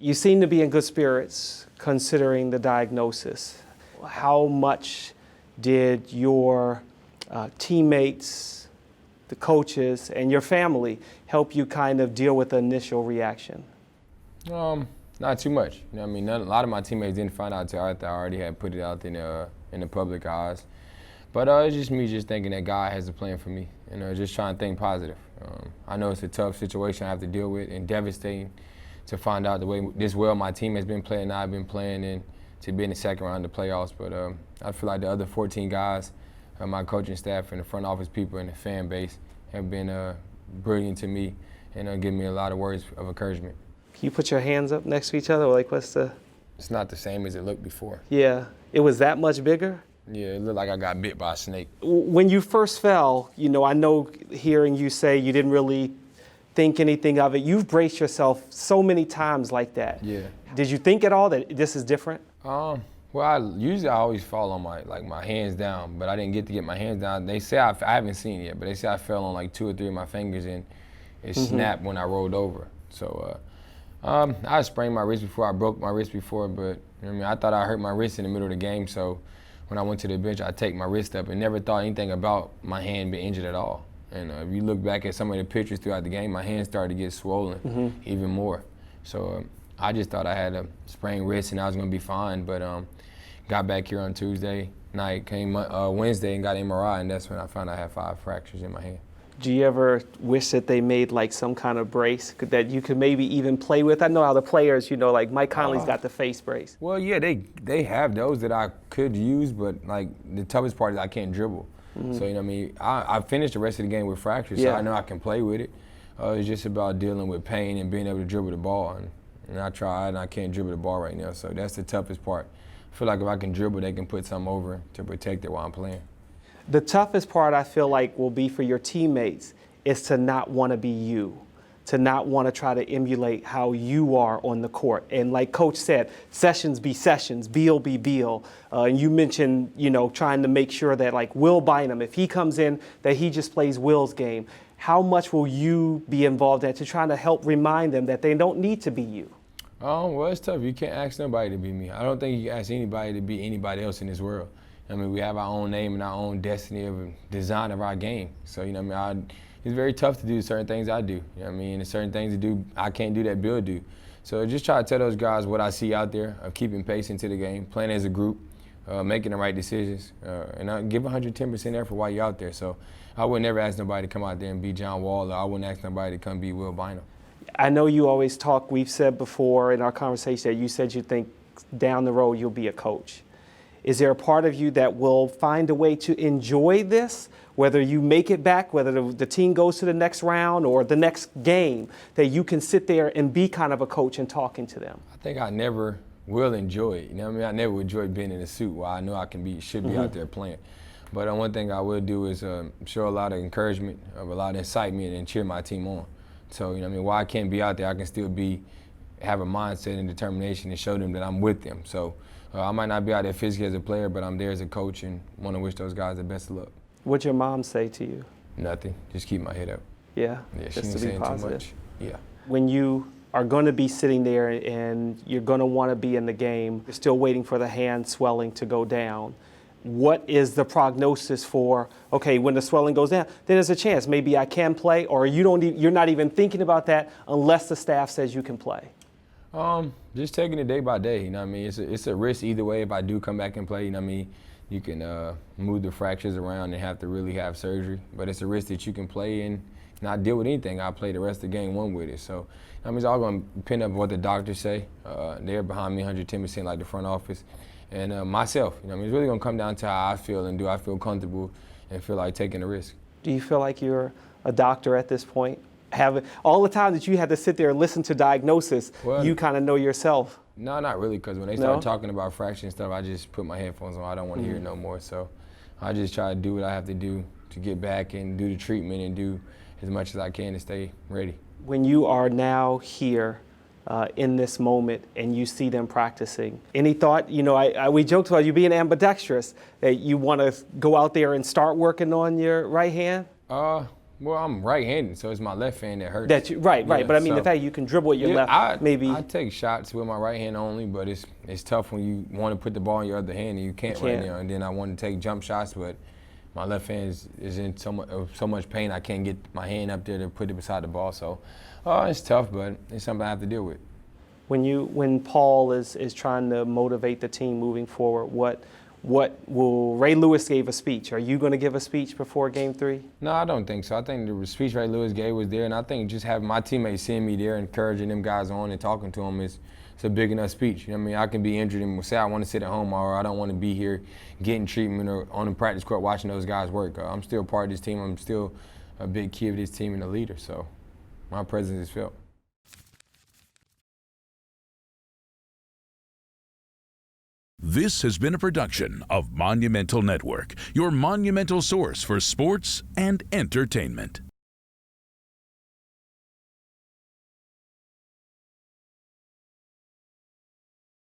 You seem to be in good spirits considering the diagnosis. How much did your teammates, the coaches, and your family help you kind of deal with the initial reaction? Not too much. You know what I mean? A lot of my teammates didn't find out until after I already had put it out in the public eyes. But it's just me just thinking that God has a plan for me and just trying to think positive. I know it's a tough situation I have to deal with and devastating to find out the way this well my team has been playing and I've been playing and to be in the second round of the playoffs. But I feel like the other 14 guys, my coaching staff and the front office people and the fan base have been brilliant to me and given me a lot of words of encouragement. Can you put your hands up next to each other? Like, what's the? It's not the same as it looked before. Yeah, it was that much bigger? Yeah, it looked like I got bit by a snake. When you first fell, you know, I know hearing you say you didn't really think anything of it. You've braced yourself so many times like that. Yeah. Did you think at all that this is different? Well, I always fall on my hands down, but I didn't get to get my hands down. They say I haven't seen it yet, but they say I fell on like 2 or 3 of my fingers and it snapped when I rolled over. So I sprained my wrist before, I broke my wrist before, but you know what I mean, I thought I hurt my wrist in the middle of the game. So when I went to the bench, I take my wrist up and never thought anything about my hand being injured at all. And if you look back at some of the pictures throughout the game, my hand started to get swollen even more. So I just thought I had a sprained wrist and I was going to be fine. But got back here on Tuesday night, came Wednesday and got an MRI, and that's when I found I had 5 fractures in my hand. Do you ever wish that they made like some kind of brace that you could maybe even play with? I know how the players, you know, like Mike Conley's got the face brace. Well, yeah, they have those that I could use, but like the toughest part is I can't dribble. So, you know what I mean? I finished the rest of the game with fractures, so I know I can play with it. It's just about dealing with pain and being able to dribble the ball. And I tried, and I can't dribble the ball right now, so that's the toughest part. I feel like if I can dribble, they can put something over to protect it while I'm playing. The toughest part I feel like will be for your teammates is to not want to be you, to not want to try to emulate how you are on the court. And like Coach said, sessions be sessions, Beal be Beal. And you mentioned, you know, trying to make sure that like Will Bynum, if he comes in, that he just plays Will's game. How much will you be involved in to trying to help remind them that they don't need to be you? Well, it's tough. You can't ask nobody to be me. I don't think you can ask anybody to be anybody else in this world. I mean, we have our own name and our own destiny of design of our game. So, you know what I mean, it's very tough to do certain things I do. You know what I mean? There's certain things to do I can't do that Bill do. So just try to tell those guys what I see out there of keeping pace into the game, playing as a group, making the right decisions, and I give 110% effort while you're out there. So I would never ask nobody to come out there and be JohnWall, or I wouldn't ask nobody to come be Will Bynum. I know you always talk, we've said before in our conversation that you said you think down the road you'll be a coach. Is there a part of you that will find a way to enjoy this, whether you make it back, whether the team goes to the next round or the next game, that you can sit there and be kind of a coach and talking to them? I think I never will enjoy it. You know what I mean? I never enjoyed being in a suit while I know I can should be out there playing. But one thing I will do is show a lot of encouragement, a lot of excitement, and cheer my team on. So, you know what I mean? While I can't be out there, I can still have a mindset and determination and show them that I'm with them. So I might not be out there physically as a player, but I'm there as a coach and want to wish those guys the best of luck. What'd your mom say to you? Nothing. Just keep my head up. Yeah? Yeah, she just didn't to say be positive. too much. Yeah. When you are going to be sitting there and you're going to want to be in the game, you're still waiting for the hand swelling to go down, what is the prognosis for, okay, when the swelling goes down, then there's a chance maybe I can play, or you're not even thinking about that unless the staff says you can play? Just taking it day by day, you know what I mean? It's a risk either way if I do come back and play, you know what I mean? You can move the fractures around and have to really have surgery, but it's a risk that you can play and not deal with anything. I'll play the rest of the game one with it. So, I mean, it's all going to depend on what the doctors say. They're behind me 110% like the front office. And myself, you know what I mean? It's really going to come down to how I feel and do I feel comfortable and feel like taking a risk. Do you feel like you're a doctor at this point? All the time that you had to sit there and listen to diagnosis, you kind of know yourself? No, not really, because when they start talking about fracture and stuff, I just put my headphones on. I don't want to hear it no more. So I just try to do what I have to do to get back and do the treatment and do as much as I can to stay ready. When you are now here in this moment and you see them practicing, any thought, you know, we joked about you being ambidextrous, that you want to go out there and start working on your right hand? Well, I'm right-handed, so it's my left hand that hurts. Right. Yeah, But I mean, so- the fact you can dribble with your Yeah, left, maybe. I take shots with my right hand only, but it's tough when you want to put the ball in your other hand and you can't right now. And then I want to take jump shots, but my left hand is in so much pain I can't get my hand up there to put it beside the ball. So it's tough, but it's something I have to deal with. When Paul is trying to motivate the team moving forward, what will Ray Lewis gave a speech? Are you going to give a speech before Game 3? No, I don't think so. I think the speech Ray Lewis gave was there, and I think just having my teammates seeing me there, encouraging them guys on and talking to them it's a big enough speech. You know what I mean? I can be injured and say I want to sit at home or I don't want to be here getting treatment or on the practice court watching those guys work. I'm still part of this team. I'm still a big key of this team and a leader, so my presence is felt. This has been a production of Monumental Network, your monumental source for sports and entertainment.